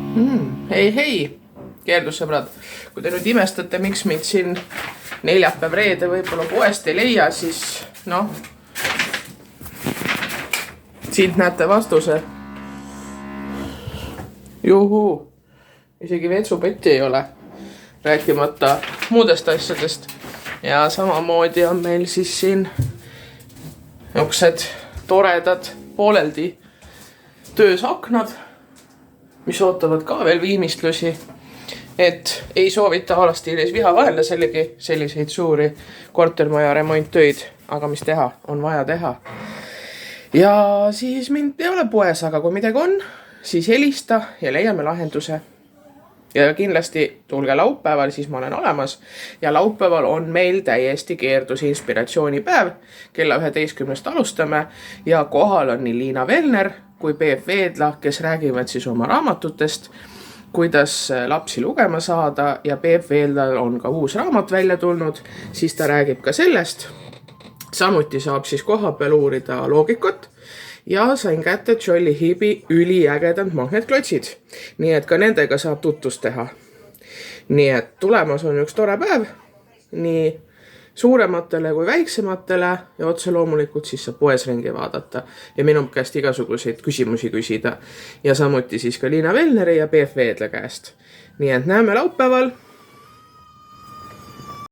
Hei, keerdussõbrad, kui te nüüd imestate, miks meid siin neljapäev reede võib-olla poest ei leia, siis noh, siit näete vastuse. Juhuu, isegi vetsupetti ei ole, rääkimata muudest asjadest. Ja samamoodi on meil siis siin niisugused toredad pooleldi töös aknad, mis ootavad ka veel viimistlusi, et ei soovita alastiilis viha vahele selliseid suuri kortermaja remonttöid, aga mis teha, on vaja teha. Ja siis mind ei ole poes, aga kui midagi on, siis helista ja leiame lahenduse. Ja kindlasti tulge laupäeval, siis ma olen olemas. Ja laupäeval on meil täiesti keerdus inspiratsioonipäev. Kella 11 alustame ja kohal on nii Liina Velner kui Peep Veedla, kes räägivad siis oma raamatutest, kuidas lapsi lugema saada, ja Peep Veedlal on ka uus raamat välja tulnud, siis ta räägib ka sellest. Samuti saab siis koha peal uurida loogikut ja sain kätte Jolly Hibi üliägedad magnetklotsid. Nii et ka nendega saab tutvust teha. Nii et tulemas on üks tore päev, nii suurematele kui väiksematele, ja otse loomulikult siis saab poes ringi vaadata ja minu käest igasuguseid küsimusi küsida. Ja samuti siis ka Liina Velneri ja Peep Veedla käest. Nii et näeme laupäeval.